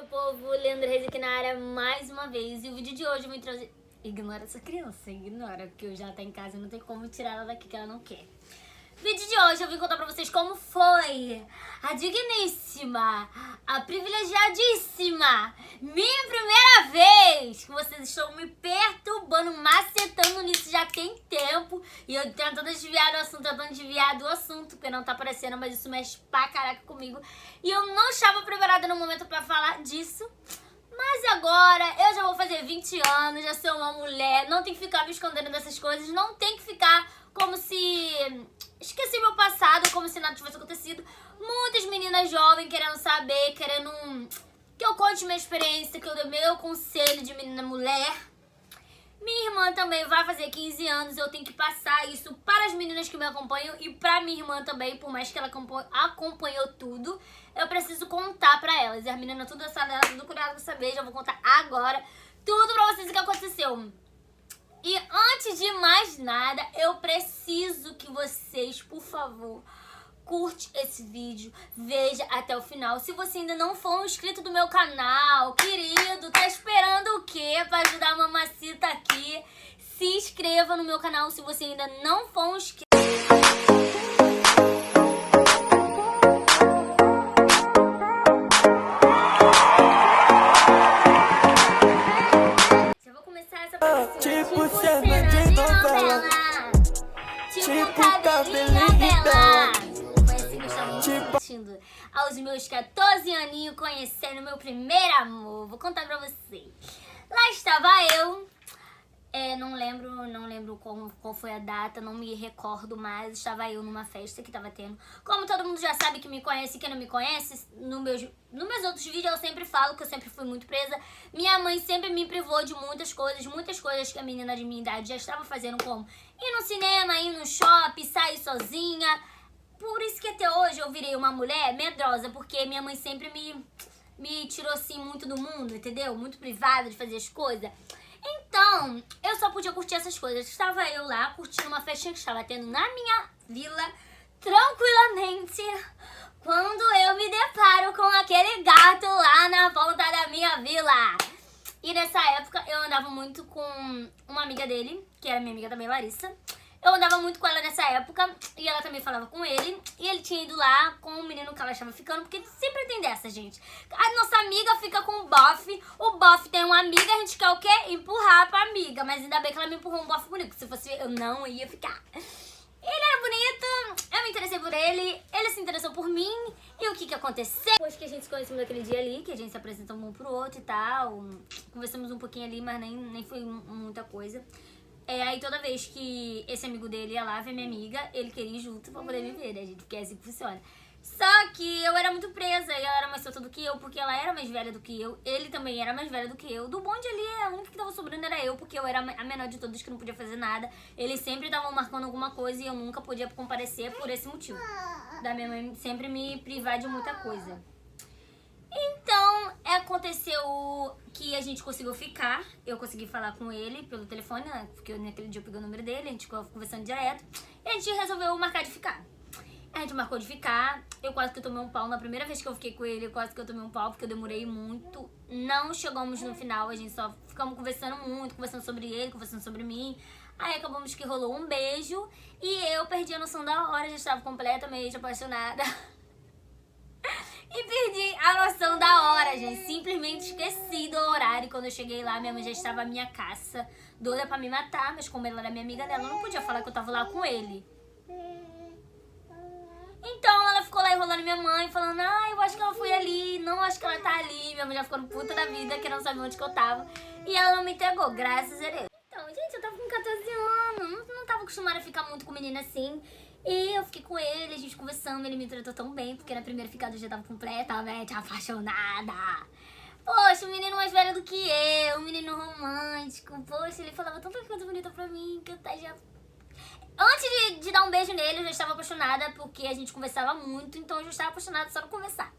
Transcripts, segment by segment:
meu povo, Leandra Reis aqui na área mais uma vez. E o vídeo de hoje eu vou trazer... Ignora essa criança, ignora, porque hoje ela tá em casa e não tem como tirar ela daqui que ela não quer. Vídeo de hoje eu vim contar pra vocês como foi a digníssima, a privilegiadíssima, minha primeira vez que vocês estão me perturbando, macetando nisso já tem tempo. E eu tentando desviar do assunto, porque não tá aparecendo, mas isso mexe pra caraca comigo. E eu não estava preparada no momento pra falar disso. Mas agora eu já vou fazer 20 anos, já sou uma mulher, não tem que ficar me escondendo dessas coisas, não tem que ficar como se... esqueci meu passado, como se nada tivesse acontecido. Muitas meninas jovens querendo saber, querendo que eu conte minha experiência, que eu dê meu conselho de menina mulher. Minha irmã também vai fazer 15 anos, eu tenho que passar isso para as meninas que me acompanham e para minha irmã também, por mais que ela acompanhou tudo, eu preciso contar para elas. E as meninas tudo assalando, tudo curiosa pra saber, já vou contar agora tudo pra vocês o que aconteceu. E antes de mais nada, eu preciso que vocês, por favor, curte esse vídeo, veja até o final. Se você ainda não for um inscrito do meu canal, querido, tá esperando o quê pra ajudar a mamacita aqui? Se inscreva no meu canal se você ainda não for um inscrito. Já vou começar essa Tipo cena de novela, tipo cabelinho bela. Foi assim que eu estava me sentindo aos meus 14 aninhos, conhecendo meu primeiro amor. Vou contar pra vocês. Lá estava eu, não lembro qual foi a data, não me recordo mais. Estava eu numa festa que estava tendo. Como todo mundo já sabe que me conhece e quem não me conhece, nos meus outros vídeos eu sempre falo que eu sempre fui muito presa. Minha mãe sempre me privou de muitas coisas que a menina de minha idade já estava fazendo, como ir no cinema, ir no shopping, sair sozinha. Por isso que até hoje eu virei uma mulher medrosa, porque minha mãe sempre me tirou assim muito do mundo, entendeu? Muito privada de fazer as coisas. Então, eu só podia curtir essas coisas. Estava eu lá curtindo uma festinha que estava tendo na minha vila, tranquilamente, quando eu me deparo com aquele gato lá na volta da minha vila. E nessa época eu andava muito com uma amiga dele, que era minha amiga também, Larissa. Eu andava muito com ela nessa época e ela também falava com ele. E ele tinha ido lá com o menino que ela estava ficando, porque sempre tem dessa, gente. A nossa amiga fica com o bofe tem uma amiga, a gente quer o quê? Empurrar pra amiga. Mas ainda bem que ela me empurrou um bofe bonito, se fosse eu não ia ficar. Ele era bonito, eu me interessei por ele, ele se interessou por mim. E o que aconteceu? Depois que a gente se conheceu naquele dia ali, que a gente se apresentou um pro outro e tal, conversamos um pouquinho ali, mas nem foi muita coisa. Aí toda vez que esse amigo dele ia lá ver minha amiga, ele queria ir junto pra poder me ver, né, gente? Porque é assim que funciona. Só que eu era muito presa e ela era mais solta do que eu, porque ela era mais velha do que eu. Ele também era mais velho do que eu. Do bonde ali, a única que tava sobrando era eu, porque eu era a menor de todos que não podia fazer nada. Eles sempre estavam marcando alguma coisa e eu nunca podia comparecer por esse motivo. Da minha mãe sempre me privar de muita coisa. Então, aconteceu que a gente conseguiu ficar. Eu consegui falar com ele pelo telefone, né? Porque naquele dia eu peguei o número dele, a gente ficou conversando direto. E a gente resolveu marcar de ficar. A gente marcou de ficar. Eu quase que tomei um pau. Na primeira vez que eu fiquei com ele, eu quase que eu tomei um pau, porque eu demorei muito. Não chegamos no final, a gente só ficamos conversando muito, conversando sobre ele, conversando sobre mim. Aí acabamos que rolou um beijo. E eu perdi a noção da hora, já estava completamente apaixonada. E perdi a noção da hora, gente. Simplesmente esqueci do horário. Quando eu cheguei lá, minha mãe já estava à minha caça, doida pra me matar. Mas como ela era minha amiga dela, eu não podia falar que eu tava lá com ele. Então ela ficou lá enrolando minha mãe, falando: eu acho que ela foi ali, não acho que ela tá ali. Minha mãe já ficou puta da vida, querendo saber onde que eu tava. E ela não me entregou, graças a Deus. Então, gente, eu tava com 14 anos, não tava acostumada a ficar muito com menina assim. E eu fiquei com ele, a gente conversando, ele me tratou tão bem, porque na primeira ficada eu já tava completamente apaixonada. Poxa, um menino mais velho do que eu, um menino romântico. Poxa, ele falava tanta coisa bonita pra mim, que eu já... Antes de dar um beijo nele, eu já estava apaixonada, porque a gente conversava muito, então eu já estava apaixonada só no conversar.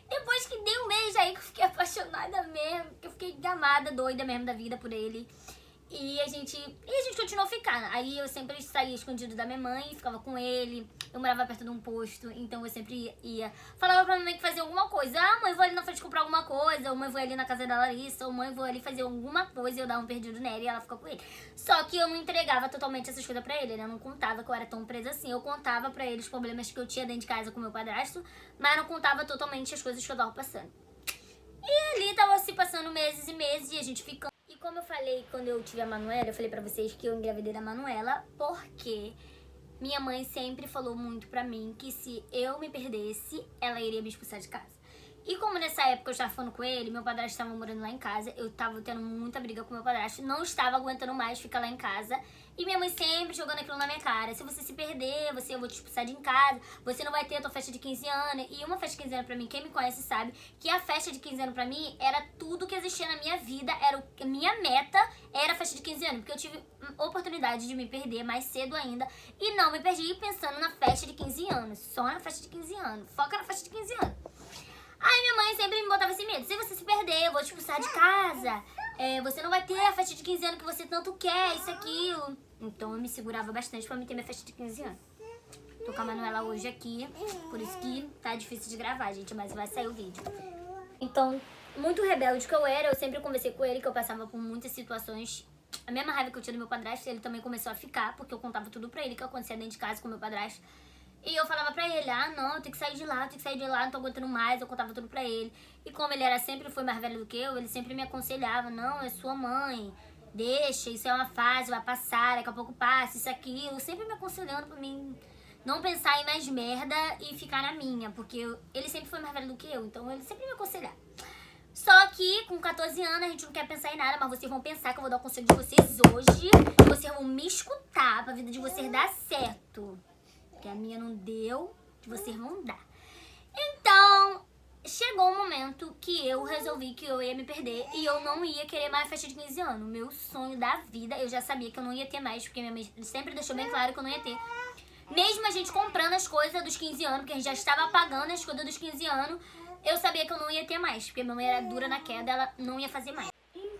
Depois que dei um beijo aí, que eu fiquei apaixonada mesmo, que eu fiquei gamada, doida mesmo da vida por ele. E a gente continuou ficando. Aí eu sempre saía escondido da minha mãe, ficava com ele. eu morava perto de um posto, então eu sempre ia. Falava pra minha mãe que fazia alguma coisa. Ah, mãe, vou ali na frente comprar alguma coisa. Ou mãe, vou ali na casa da Larissa. Ou mãe, vou ali fazer alguma coisa e eu dava um perdido nela e ela ficava com ele. Só que eu não entregava totalmente essas coisas pra ele, né? Eu não contava que eu era tão presa assim. Eu contava pra ele os problemas que eu tinha dentro de casa com meu padrasto, mas não contava totalmente as coisas que eu tava passando. E ali tava se passando meses e meses e a gente ficando. E como eu falei quando eu tive a Manuela, eu falei pra vocês que eu engravidei da Manuela porque minha mãe sempre falou muito pra mim que se eu me perdesse, ela iria me expulsar de casa. E como nessa época eu estava falando com ele, meu padrasto estava morando lá em casa, eu estava tendo muita briga com meu padrasto, não estava aguentando mais ficar lá em casa. E minha mãe sempre jogando aquilo na minha cara. Se você se perder, eu vou te expulsar de casa, você não vai ter a tua festa de 15 anos. E uma festa de 15 anos pra mim, quem me conhece sabe que a festa de 15 anos pra mim era tudo que existia na minha vida, a minha meta era a festa de 15 anos. Porque eu tive oportunidade de me perder mais cedo ainda e não me perdi pensando na festa de 15 anos, só na festa de 15 anos, foca na festa de 15 anos. Aí minha mãe sempre me botava esse medo. Se você se perder, eu vou te expulsar de casa. Você não vai ter a festa de 15 anos que você tanto quer, isso, aquilo. Então eu me segurava bastante pra me ter minha festa de 15 anos. Tô com a Manuela hoje aqui, por isso que tá difícil de gravar, gente, mas vai sair o vídeo. Então, muito rebelde que eu era, eu sempre conversei com ele que eu passava por muitas situações. A mesma raiva que eu tinha do meu padrasto, ele também começou a ficar, porque eu contava tudo pra ele que acontecia dentro de casa com o meu padrasto. E eu falava pra ele, não, eu tenho que sair de lá, não tô aguentando mais, eu contava tudo pra ele. E como ele era sempre, foi mais velho do que eu, ele sempre me aconselhava, não, é sua mãe, deixa, isso é uma fase, vai passar, daqui a pouco passa, isso, aquilo. Sempre me aconselhando pra mim não pensar em mais merda e ficar na minha, porque ele sempre foi mais velho do que eu, então ele sempre me aconselhava. Só que com 14 anos a gente não quer pensar em nada, mas vocês vão pensar que eu vou dar o conselho de vocês hoje, e vocês vão me escutar pra vida de vocês dar certo. Que a minha não deu, que vocês vão dar. Então, chegou um momento que eu resolvi que eu ia me perder e eu não ia querer mais festa de 15 anos. Meu sonho da vida, eu já sabia que eu não ia ter mais, porque minha mãe sempre deixou bem claro que eu não ia ter. Mesmo a gente comprando as coisas dos 15 anos, porque a gente já estava pagando as coisas dos 15 anos, eu sabia que eu não ia ter mais, porque minha mãe era dura na queda, ela não ia fazer mais.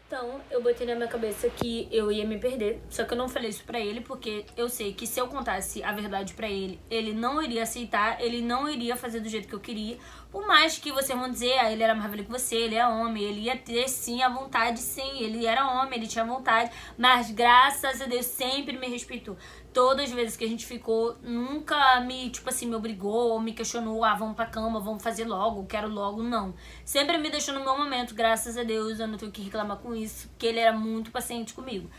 Então, eu botei na minha cabeça que eu ia me perder, só que eu não falei isso pra ele, porque eu sei que se eu contasse a verdade pra ele, ele não iria aceitar, ele não iria fazer do jeito que eu queria. Por mais que vocês vão dizer, ele era mais velho que você, ele é homem, ele ia ter sim a vontade, sim, ele era homem, ele tinha vontade, mas graças a Deus sempre me respeitou. Todas as vezes que a gente ficou, nunca me, tipo assim, me obrigou ou me questionou, vamos pra cama, vamos fazer logo, quero logo, não. Sempre me deixou no meu momento, graças a Deus, eu não tenho que reclamar com isso, porque ele era muito paciente comigo.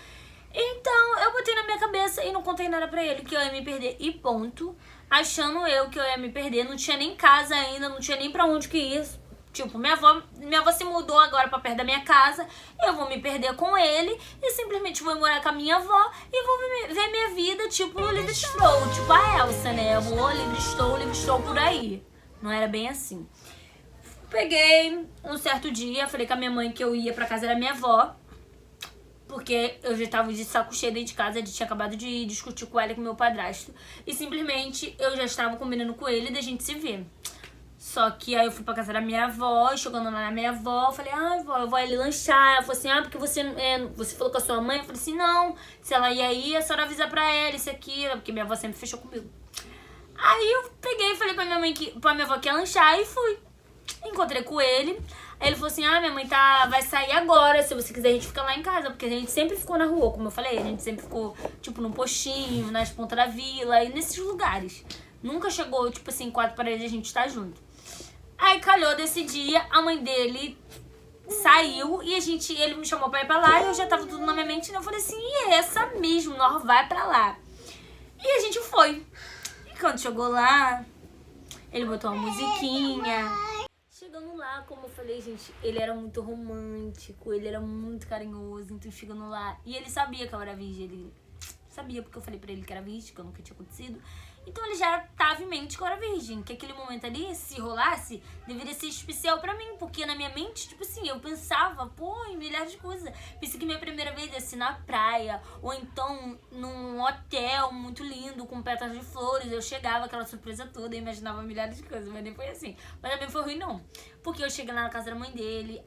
Então, eu botei na minha cabeça e não contei nada pra ele, que eu ia me perder e ponto. Achando eu que eu ia me perder, não tinha nem casa ainda, não tinha nem pra onde que ir. Tipo, minha avó se mudou agora pra perto da minha casa, eu vou me perder com ele e simplesmente vou morar com a minha avó e vou ver minha vida, tipo, no livre estou, tipo a Elsa, né? Eu vou livre estou por aí. Não era bem assim. Peguei um certo dia, falei com a minha mãe que eu ia pra casa da minha avó, porque eu já tava de saco cheio dentro de casa, ele tinha acabado de discutir com ela e com meu padrasto. E simplesmente eu já estava combinando com ele da gente se ver. Só que aí eu fui pra casa da minha avó, chegando lá na minha avó, eu falei, vó, eu vou ali lanchar. Ela falou assim, porque você falou com a sua mãe? Eu falei assim, não, se ela ia aí, é só avisar pra ela, isso aqui, porque minha avó sempre fechou comigo. Aí eu peguei e falei pra minha avó que ia lanchar e fui. Encontrei com ele. Aí ele falou assim, minha mãe vai sair agora, se você quiser a gente fica lá em casa, porque a gente sempre ficou na rua, como eu falei, a gente sempre ficou, tipo, num postinho, nas pontas da vila e nesses lugares. Nunca chegou, tipo assim, 4 paredes a gente tá junto. Aí calhou desse dia, a mãe dele saiu e ele me chamou pra ir pra lá e eu já tava tudo na minha mente, e eu falei assim, e essa mesmo, nós vai pra lá. E a gente foi. E quando chegou lá, ele botou uma musiquinha. Chegando lá, como eu falei, gente, ele era muito romântico, ele era muito carinhoso, então chegando lá, e ele sabia que eu era virgem, ele sabia porque eu falei pra ele que era virgem, que nunca tinha acontecido. Então ele já tava em mente que eu era virgem, que aquele momento ali, se rolasse, deveria ser especial pra mim, porque na minha mente, tipo assim, eu pensava, em milhares de coisas. Pensei que minha primeira vez ia ser na praia, ou então num hotel muito lindo, com pétalas de flores, eu chegava, aquela surpresa toda, eu imaginava milhares de coisas, mas nem foi assim. Mas também foi ruim não, porque eu cheguei lá na casa da mãe dele,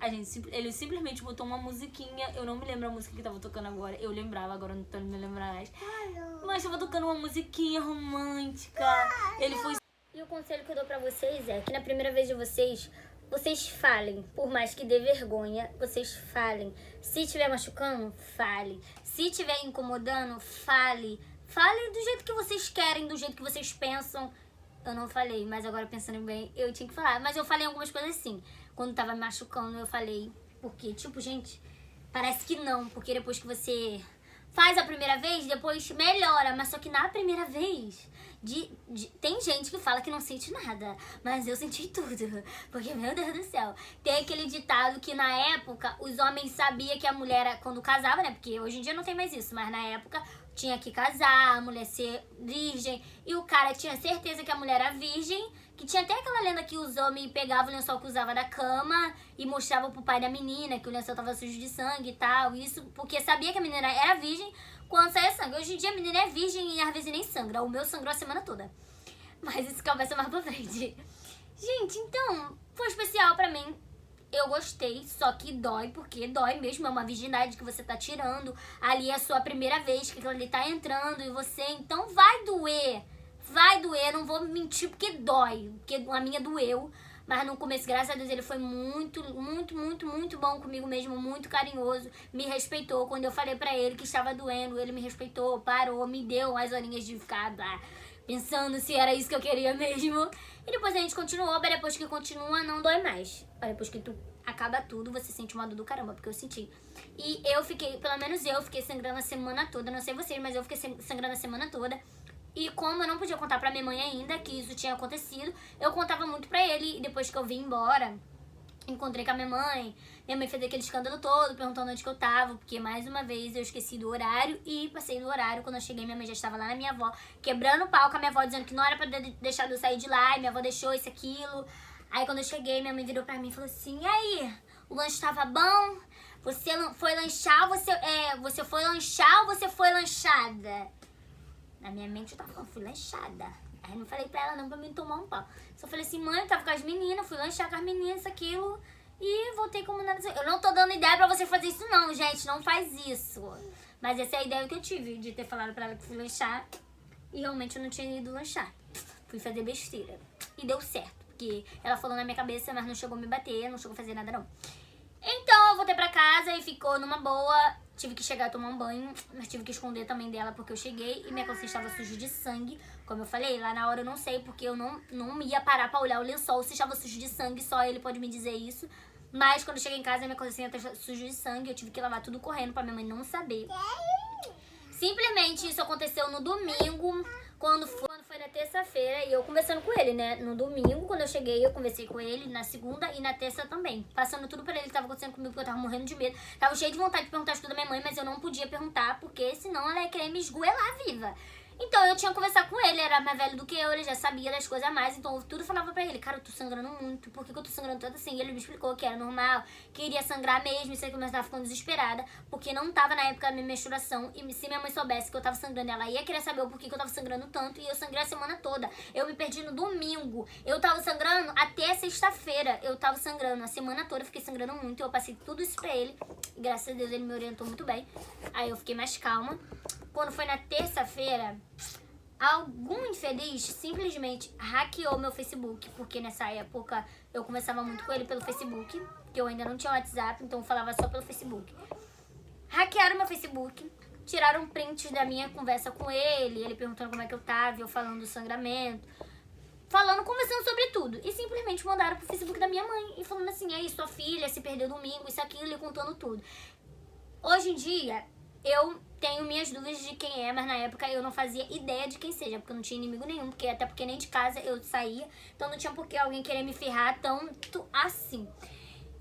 ele simplesmente botou uma musiquinha, eu não me lembro a música que tava tocando agora, eu lembrava, agora não tô me lembrando mais. Mas tava tocando uma musiquinha romântica, romântica. Ele foi... E o conselho que eu dou pra vocês é que na primeira vez de vocês falem. Por mais que dê vergonha, vocês falem. Se estiver machucando, fale. Se estiver incomodando, fale. Fale do jeito que vocês querem, do jeito que vocês pensam. Eu não falei, mas agora pensando bem, eu tinha que falar. Mas eu falei algumas coisas assim. Quando tava me machucando, eu falei. Porque, tipo, gente, parece que não. Porque depois que você faz a primeira vez, depois melhora. Mas só que na primeira vez... tem gente que fala que não sente nada, mas eu senti tudo, porque, meu Deus do céu, tem aquele ditado que na época os homens sabiam que a mulher, quando casava, né, porque hoje em dia não tem mais isso, mas na época tinha que casar, a mulher ser virgem, e o cara tinha certeza que a mulher era virgem, que tinha até aquela lenda que os homens pegavam o lençol que usava da cama e mostravam pro pai da menina que o lençol tava sujo de sangue e tal, isso porque sabia que a menina era virgem quando saia sangue. Hoje em dia a menina é virgem e às vezes nem sangra. O meu sangrou a semana toda. Mas isso conversa mais pra frente. Gente, então, foi especial pra mim. Eu gostei, só que dói, porque dói mesmo. É uma virgindade que você tá tirando. Ali é a sua primeira vez que aquilo ali tá entrando em você. Então vai doer. Vai doer, não vou mentir porque dói. Porque a minha doeu. Mas no começo, graças a Deus, ele foi muito bom comigo mesmo, muito carinhoso. Me respeitou. Quando eu falei pra ele que estava doendo, ele me respeitou, parou, me deu as horinhas de ficar pensando se era isso que eu queria mesmo. E depois a gente continuou, mas depois que continua, não dói mais. Depois que tu acaba tudo, você sente uma dor do caramba, porque eu senti. E eu fiquei, pelo menos eu fiquei sangrando a semana toda, não sei vocês, mas eu fiquei sangrando a semana toda. E como eu não podia contar pra minha mãe ainda que isso tinha acontecido, eu contava muito pra ele. E depois que eu vim embora, encontrei com a minha mãe fez aquele escândalo todo, perguntando onde que eu tava, porque mais uma vez eu esqueci do horário e passei do horário. Quando eu cheguei, minha mãe já estava lá na minha avó, quebrando o pau com a minha avó, dizendo que não era pra deixar eu sair de lá, e minha avó deixou isso, aquilo. Aí quando eu cheguei, minha mãe virou pra mim e falou assim: e aí, o lanche tava bom? Você foi lanchar, você foi lanchar ou você foi lanchada? Na minha mente eu tava falando, fui lanchada. Aí não falei pra ela não, pra mim tomar um pau. Só falei assim, mãe, eu tava com as meninas, fui lanchar com as meninas, aquilo, e voltei como nada. Eu não tô dando ideia pra você fazer isso não, gente, não faz isso. Mas essa é a ideia que eu tive, de ter falado pra ela que fui lanchar, e realmente eu não tinha ido lanchar. Fui fazer besteira. E deu certo, porque ela falou na minha cabeça, mas não chegou a me bater, não chegou a fazer nada não. Então eu voltei pra casa e ficou numa boa. Tive que chegar a tomar um banho, mas tive que esconder também dela porque eu cheguei e minha calcinha estava suja de sangue. Como eu falei, lá na hora eu não sei porque eu não ia parar pra olhar o lençol se estava sujo de sangue, só ele pode me dizer isso. Mas quando eu cheguei em casa, minha calcinha estava suja de sangue, eu tive que lavar tudo correndo pra minha mãe não saber. Simplesmente isso aconteceu no domingo, quando foi na terça-feira, e eu conversando com ele, né? No domingo, quando eu cheguei, eu conversei com ele, na segunda e na terça também. Passando tudo pra ele que tava acontecendo comigo, porque eu tava morrendo de medo. Tava cheio de vontade de perguntar tudo da minha mãe, mas eu não podia perguntar, porque senão ela ia querer me esgoelar viva. Então eu tinha que conversar com ele, ele era mais velho do que eu, ele já sabia das coisas a mais, então eu tudo falava pra ele, cara, eu tô sangrando muito, por que eu tô sangrando tanto assim? E ele me explicou que era normal, que iria sangrar mesmo, isso aí que eu tava ficando desesperada, porque não tava na época da minha menstruação, e se minha mãe soubesse que eu tava sangrando, ela ia querer saber o porquê que eu tava sangrando tanto, e eu sangrei a semana toda. Eu me perdi no domingo, eu tava sangrando até sexta-feira, eu tava sangrando a semana toda, eu fiquei sangrando muito, eu passei tudo isso pra ele, e graças a Deus ele me orientou muito bem, aí eu fiquei mais calma. Quando foi na terça-feira, algum infeliz simplesmente hackeou meu Facebook, porque nessa época eu conversava muito com ele pelo Facebook, que eu ainda não tinha WhatsApp, então eu falava só pelo Facebook. Hackearam meu Facebook, tiraram prints da minha conversa com ele perguntando como é que eu tava, eu falando do sangramento, conversando sobre tudo. E simplesmente mandaram pro Facebook da minha mãe, e falando assim, aí sua filha se perdeu domingo, isso, aquilo, e contando tudo. Hoje em dia, eu tenho minhas dúvidas de quem é, mas na época eu não fazia ideia de quem seja, porque eu não tinha inimigo nenhum, até porque nem de casa eu saía, então não tinha por que alguém querer me ferrar tanto assim.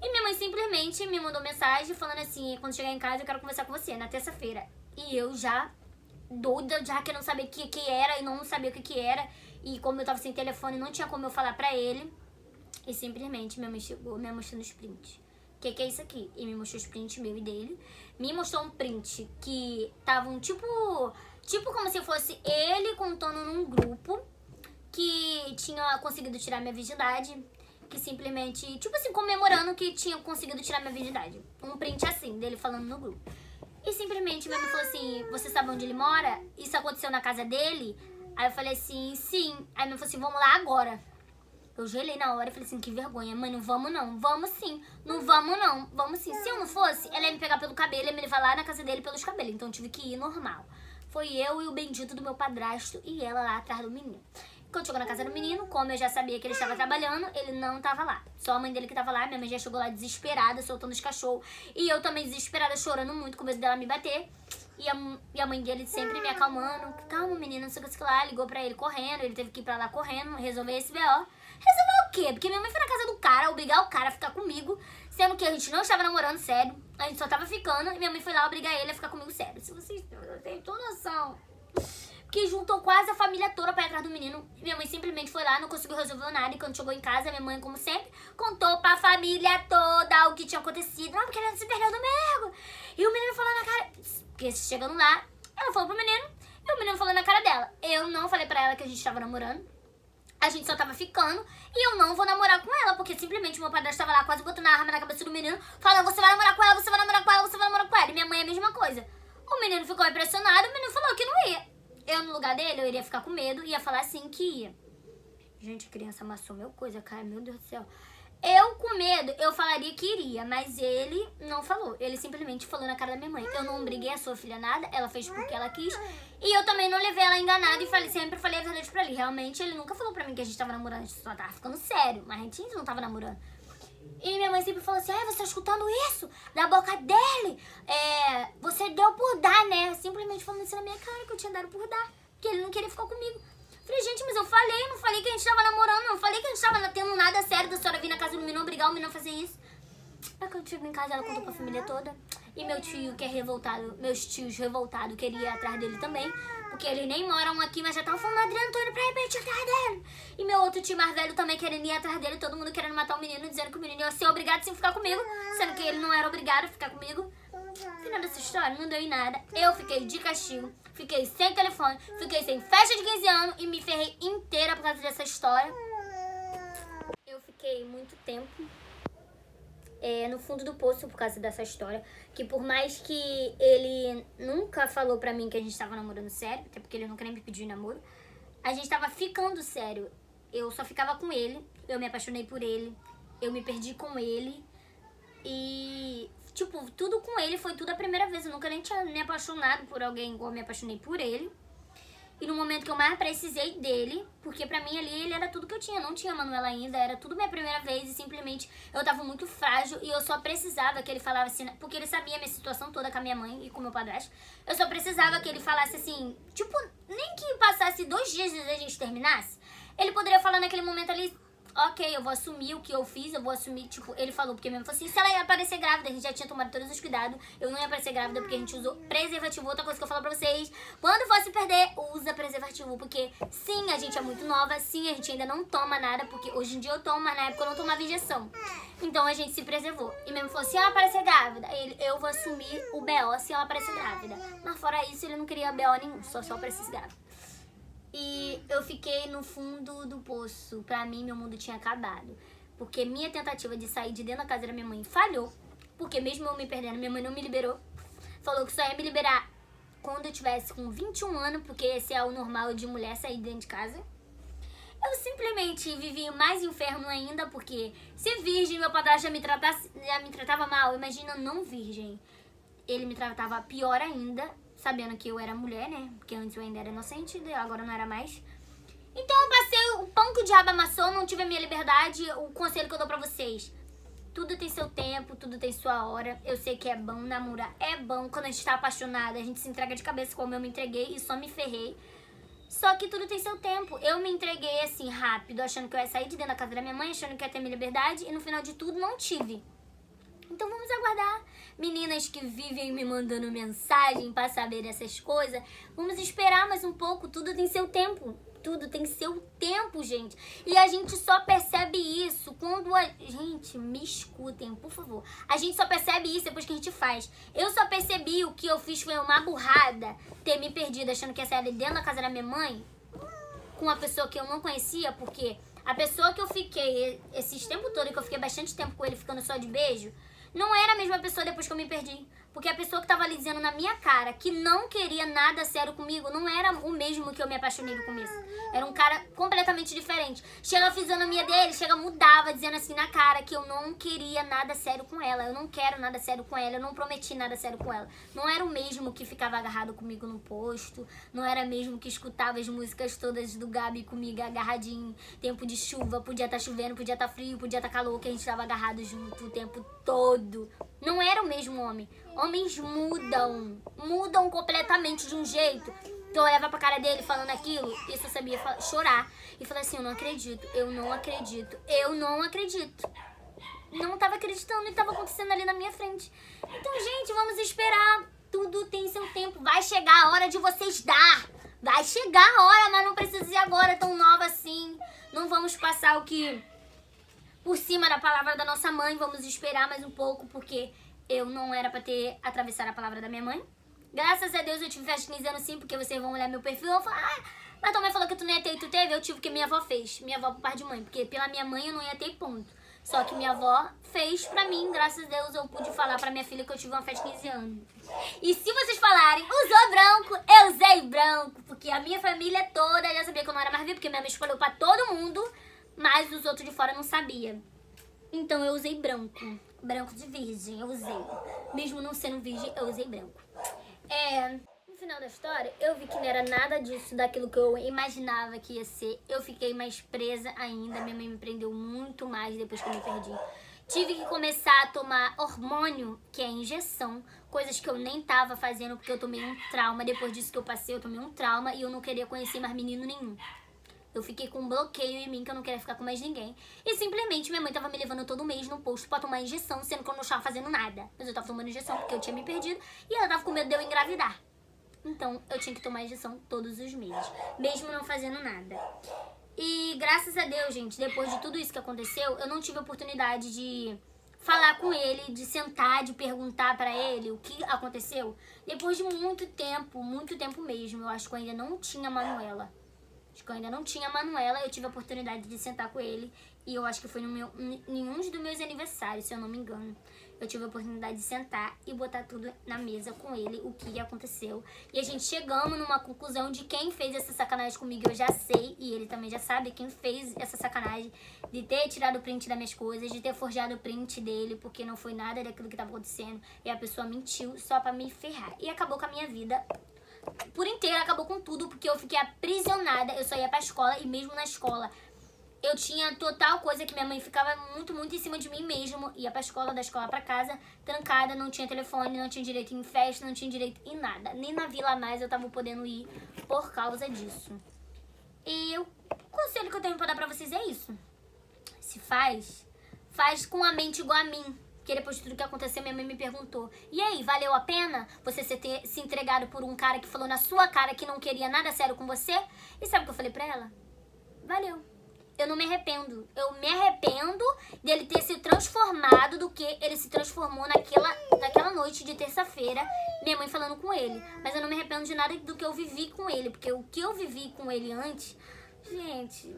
E minha mãe simplesmente me mandou mensagem falando assim, quando chegar em casa eu quero conversar com você, na terça-feira. E eu já doida, já querendo saber o que era e não sabia o que era, e como eu tava sem telefone, não tinha como eu falar pra ele, e simplesmente minha mãe chegou me mostrando os prints. O que é isso aqui? E me mostrou os prints meu e dele. Me mostrou um print que tava um tipo como se fosse ele contando num grupo que tinha conseguido tirar minha virgindade. Que simplesmente, tipo assim, comemorando que tinha conseguido tirar minha virgindade. Um print assim, dele falando no grupo. E simplesmente minha mãe falou assim, você sabe onde ele mora? Isso aconteceu na casa dele? Aí eu falei assim, sim. Aí minha mãe falou assim, vamos lá agora. Eu gelei na hora e falei assim, que vergonha. Mãe, não vamos não. Vamos sim. Não vamos não. Vamos sim. Se eu não fosse, ela ia me pegar pelo cabelo, ia me levar lá na casa dele pelos cabelos. Então eu tive que ir normal. Foi eu e o bendito do meu padrasto e ela lá atrás do menino. Quando chegou na casa do menino, como eu já sabia que ele estava trabalhando, ele não estava lá. Só a mãe dele que estava lá. Minha mãe já chegou lá desesperada, soltando os cachorros. E eu também desesperada, chorando muito, com medo dela me bater. E a mãe dele sempre me acalmando. Calma, menina, não sei o que lá. Ligou pra ele correndo, ele teve que ir pra lá correndo, resolver esse B.O. Resolver o quê? Porque minha mãe foi na casa do cara, obrigar o cara a ficar comigo, sendo que a gente não estava namorando sério. A gente só tava ficando e minha mãe foi lá obrigar ele a ficar comigo sério. Se vocês têm toda noção. Que juntou quase a família toda pra ir atrás do menino. Minha mãe simplesmente foi lá, não conseguiu resolver nada. E quando chegou em casa, minha mãe, como sempre, contou pra família toda o que tinha acontecido. Não, porque ela se perdeu do Mego. E o menino falou na cara... Porque chegando lá, ela falou pro menino. E o menino falou na cara dela. Eu não falei pra ela que a gente tava namorando. A gente só tava ficando. E eu não vou namorar com ela. Porque simplesmente meu padrasto tava lá quase botando a arma na cabeça do menino. Falando, você vai namorar com ela, você vai namorar com ela, você vai namorar com ela. E minha mãe é a mesma coisa. O menino ficou impressionado, o menino falou que não ia. Eu, no lugar dele, eu iria ficar com medo e ia falar assim que ia. Gente, a criança amassou meu coisa, cara. Meu Deus do céu. Eu, com medo, eu falaria que iria, mas ele não falou. Ele simplesmente falou na cara da minha mãe. Eu não obriguei a sua filha a nada, ela fez porque ela quis. E eu também não levei ela enganada e sempre falei a verdade pra ele. Realmente, ele nunca falou pra mim que a gente tava namorando, a gente só tava ficando sério. Mas a gente não tava namorando. E minha mãe sempre falou assim, você tá escutando isso da boca dele? Você deu por dar, né? Simplesmente falando isso na minha cara, que eu tinha dado por dar. Que ele não queria ficar comigo. Falei, gente, mas eu não falei que a gente tava namorando, não falei que a gente tava tendo nada sério da senhora vir na casa do menino, obrigar o menino a fazer isso. Aí quando chegou em casa, ela contou pra família toda. E meu tio, que é revoltado, meus tios revoltados, queria ir atrás dele também. Porque eles nem moram aqui, mas já estavam falando, Adriano, tô indo pra repente atrás dele. E meu outro tio mais velho também querendo ir atrás dele, todo mundo querendo matar o menino, dizendo que o menino ia ser obrigado a ficar comigo, sendo que ele não era obrigado a ficar comigo. Final dessa história, não deu em nada. Eu fiquei de castigo, fiquei sem telefone, fiquei sem festa de 15 anos e me ferrei inteira por causa dessa história. Eu fiquei muito tempo no fundo do poço por causa dessa história. Que por mais que ele nunca falou pra mim que a gente tava namorando sério, até porque ele nunca nem me pediu namoro, a gente tava ficando sério. Eu só ficava com ele, eu me apaixonei por ele, eu me perdi com ele. E, tipo, tudo com ele foi tudo a primeira vez. Eu nunca nem tinha me apaixonado por alguém igual eu me apaixonei por ele. E no momento que eu mais precisei dele, porque pra mim ali ele era tudo que eu tinha. Não tinha Manuela ainda, era tudo minha primeira vez. E simplesmente eu tava muito frágil e eu só precisava que ele falasse assim, porque ele sabia a minha situação toda com a minha mãe e com o meu padrasto. Eu só precisava que ele falasse assim, tipo, nem que passasse 2 dias e a gente terminasse. Ele poderia falar naquele momento ali, ok, eu vou assumir o que eu fiz, eu vou assumir, tipo, ele falou, porque mesmo falou assim, se ela ia aparecer grávida, a gente já tinha tomado todos os cuidados, eu não ia aparecer grávida porque a gente usou preservativo. Outra coisa que eu falo pra vocês, quando for se perder, usa preservativo, porque sim, a gente é muito nova, sim, a gente ainda não toma nada, porque hoje em dia eu tomo, mas na época eu não tomava injeção. Então a gente se preservou. E mesmo falou, se ela aparecer grávida, eu vou assumir o B.O. se ela aparecer grávida. Mas fora isso, ele não queria B.O. nenhum, só aparecesse grávida. E eu fiquei no fundo do poço. Pra mim, meu mundo tinha acabado. Porque minha tentativa de sair de dentro da casa da minha mãe falhou. Porque mesmo eu me perdendo, minha mãe não me liberou. Falou que só ia me liberar quando eu tivesse com 21 anos, porque esse é o normal de mulher sair de dentro de casa. Eu simplesmente vivi mais inferno ainda, porque se virgem, meu padrasto já me tratava mal. Imagina não virgem. Ele me tratava pior ainda, sabendo que eu era mulher, né? Porque antes eu ainda era inocente, agora não era mais. Então eu passei o pão que o diabo amassou, não tive a minha liberdade. O conselho que eu dou pra vocês, tudo tem seu tempo, tudo tem sua hora. Eu sei que é bom namorar, é bom. Quando a gente tá apaixonada, a gente se entrega de cabeça, como eu me entreguei e só me ferrei. Só que tudo tem seu tempo. Eu me entreguei assim rápido, achando que eu ia sair de dentro da casa da minha mãe, achando que ia ter minha liberdade, e no final de tudo não tive. Então vamos aguardar. Meninas que vivem me mandando mensagem pra saber essas coisas, vamos esperar mais um pouco. Tudo tem seu tempo. Tudo tem seu tempo, gente. E a gente só percebe isso quando Gente, me escutem, por favor. A gente só percebe isso depois que a gente faz. Eu só percebi o que eu fiz foi uma burrada, ter me perdido achando que ia sair dentro da casa da minha mãe com uma pessoa que eu não conhecia, porque a pessoa que eu fiquei esses tempos todo, que eu fiquei bastante tempo com ele ficando só de beijo, não era a mesma pessoa depois que eu me perdi. Porque a pessoa que tava ali dizendo na minha cara que não queria nada sério comigo não era o mesmo que eu me apaixonei no começo. Era um cara completamente diferente. Chega a fisionomia dele, chega, mudava, dizendo assim na cara que eu não queria nada sério com ela. Eu não quero nada sério com ela, eu não prometi nada sério com ela. Não era o mesmo que ficava agarrado comigo no posto. Não era mesmo que escutava as músicas todas do Gabi comigo agarradinho. Tempo de chuva, podia estar chovendo, podia estar frio, podia estar calor, que a gente tava agarrado junto o tempo todo. Não era o mesmo homem. Homens mudam completamente de um jeito. Eu olhava pra cara dele falando aquilo, e eu só sabia chorar. E falei assim, eu não acredito. Não tava acreditando no que tava acontecendo ali na minha frente. Então, gente, vamos esperar. Tudo tem seu tempo. Vai chegar a hora de vocês dar. Vai chegar a hora, mas não precisa ser agora tão nova assim. Não vamos passar o que... por cima da palavra da nossa mãe. Vamos esperar mais um pouco, porque eu não era pra ter atravessado a palavra da minha mãe. Graças a Deus eu tive festa 15 anos sim, porque vocês vão olhar meu perfil e vão falar, mas tua mãe falou que tu não ia ter e tu teve. Eu tive porque minha avó fez. Minha avó por parte de mãe, porque pela minha mãe eu não ia ter ponto. Só que minha avó fez pra mim, graças a Deus eu pude falar pra minha filha que eu tive uma festa de 15 anos. E se vocês falarem, usou branco, eu usei branco, porque a minha família toda já sabia que eu não era mais viva, porque minha mãe espalhou pra todo mundo, mas os outros de fora não sabiam. Então eu usei branco. Branco de virgem, eu usei. Mesmo não sendo virgem, eu usei branco. No final da história, eu vi que não era nada disso, daquilo que eu imaginava que ia ser. Eu fiquei mais presa ainda. Minha mãe me prendeu muito mais depois que eu me perdi. Tive que começar a tomar hormônio, que é injeção. Coisas que eu nem tava fazendo, porque eu tomei um trauma. Depois disso que eu passei, eu tomei um trauma e eu não queria conhecer mais menino nenhum. Eu fiquei com um bloqueio em mim que eu não queria ficar com mais ninguém. E simplesmente minha mãe tava me levando todo mês no posto pra tomar injeção, sendo que eu não estava fazendo nada. Mas eu tava tomando injeção porque eu tinha me perdido e ela tava com medo de eu engravidar. Então eu tinha que tomar injeção todos os meses, mesmo não fazendo nada. E graças a Deus, gente, depois de tudo isso que aconteceu, eu não tive a oportunidade de falar com ele, de sentar, de perguntar pra ele o que aconteceu. Depois de muito tempo mesmo, eu acho que eu ainda não tinha Manuela. Eu tive a oportunidade de sentar com ele. E eu acho que foi em um dos meus aniversários, se eu não me engano. Eu tive a oportunidade de sentar e botar tudo na mesa com ele, o que aconteceu. E a gente chegamos numa conclusão de quem fez essa sacanagem comigo, eu já sei. E ele também já sabe quem fez essa sacanagem. De ter tirado o print das minhas coisas, de ter forjado o print dele, porque não foi nada daquilo que estava acontecendo. E a pessoa mentiu só pra me ferrar. E acabou com a minha vida por inteiro, acabou com tudo, porque eu fiquei aprisionada. Eu só ia pra escola e mesmo na escola eu tinha total coisa que minha mãe ficava muito em cima de mim mesmo. Ia pra escola, da escola pra casa, trancada, não tinha telefone, não tinha direito em festa, não tinha direito em nada. Nem na Vila Mais eu tava podendo ir por causa disso. E o conselho que eu tenho pra dar pra vocês é isso. Se faz com a mente igual a mim. Porque depois de tudo que aconteceu, minha mãe me perguntou, e aí, valeu a pena você ter se entregado por um cara que falou na sua cara que não queria nada sério com você? E sabe o que eu falei pra ela? Valeu. Eu não me arrependo. Eu me arrependo dele ter se transformado do que ele se transformou naquela noite de terça-feira, minha mãe falando com ele. Mas eu não me arrependo de nada do que eu vivi com ele, porque o que eu vivi com ele antes, gente,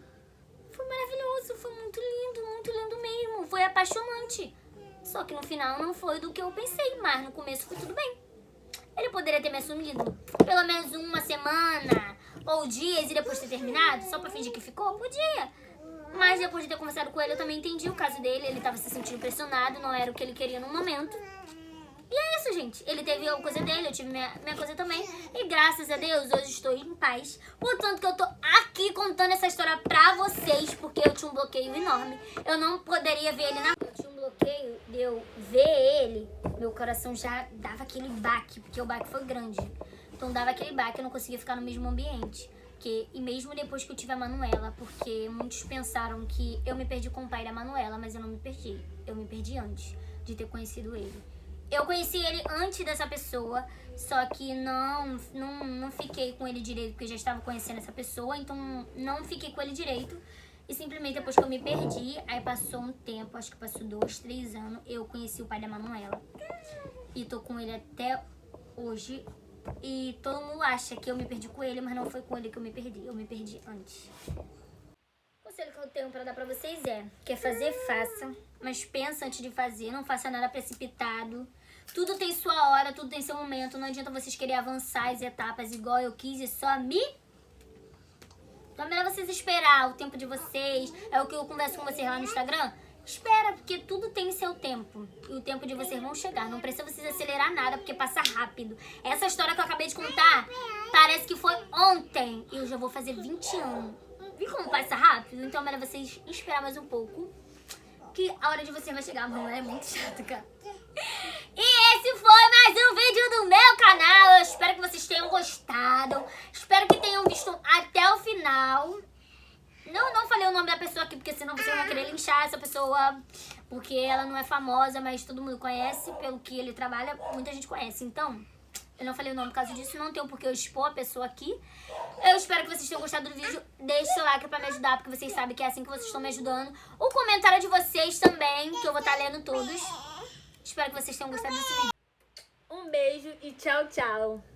foi maravilhoso, foi muito lindo mesmo, foi apaixonante. Só que no final não foi do que eu pensei, mas no começo foi tudo bem. Ele poderia ter me assumido pelo menos uma semana ou dias e depois ter terminado, só pra fingir que ficou? Podia. Mas depois de ter conversado com ele, eu também entendi o caso dele. Ele tava se sentindo pressionado, não era o que ele queria no momento. E é isso, gente. Ele teve a coisa dele, eu tive minha coisa também. E graças a Deus, hoje estou em paz. Portanto que eu tô aqui contando essa história pra vocês, porque eu tinha um bloqueio enorme. Eu não poderia ver ele na rua. Eu tinha um bloqueio de eu ver ele, meu coração já dava aquele baque, porque o baque foi grande. Então dava aquele baque, eu não conseguia ficar no mesmo ambiente. E mesmo depois que eu tive a Manuela, porque muitos pensaram que eu me perdi com o pai da Manuela, mas eu não me perdi. Eu me perdi antes de ter conhecido ele. Eu conheci ele antes dessa pessoa, só que não fiquei com ele direito, porque eu já estava conhecendo essa pessoa, então não fiquei com ele direito. E simplesmente depois que eu me perdi, aí passou um tempo, acho que passou 2, 3 anos, eu conheci o pai da Manuela. E tô com ele até hoje. E todo mundo acha que eu me perdi com ele, mas não foi com ele que eu me perdi antes. O conselho que eu tenho pra dar pra vocês quer fazer, faça, mas pensa antes de fazer, não faça nada precipitado. Tudo tem sua hora, tudo tem seu momento. Não adianta vocês querem avançar as etapas igual eu quis e só me... Então é melhor vocês esperar o tempo de vocês. É o que eu converso com vocês lá no Instagram. Espera, porque tudo tem seu tempo. E o tempo de vocês vão chegar. Não precisa vocês acelerar nada, porque passa rápido. Essa história que eu acabei de contar, parece que foi ontem. E eu já vou fazer 20 anos. Viu como passa rápido? Então é melhor vocês esperar mais um pouco, que a hora de vocês vai chegar. Mano, é muito chato, cara. E esse foi mais um vídeo do meu canal. Eu espero que vocês tenham gostado. Espero que tenham visto até o final. Não falei o nome da pessoa aqui, porque senão vocês vão querer linchar essa pessoa, porque ela não é famosa, mas todo mundo conhece, pelo que ele trabalha, muita gente conhece. Então, eu não falei o nome por causa disso, não tenho por que eu expor a pessoa aqui. Eu espero que vocês tenham gostado do vídeo. Deixe seu like pra me ajudar, porque vocês sabem que é assim que vocês estão me ajudando. O comentário de vocês também, que eu vou estar lendo todos. Espero que vocês tenham gostado desse vídeo. Um beijo e tchau, tchau.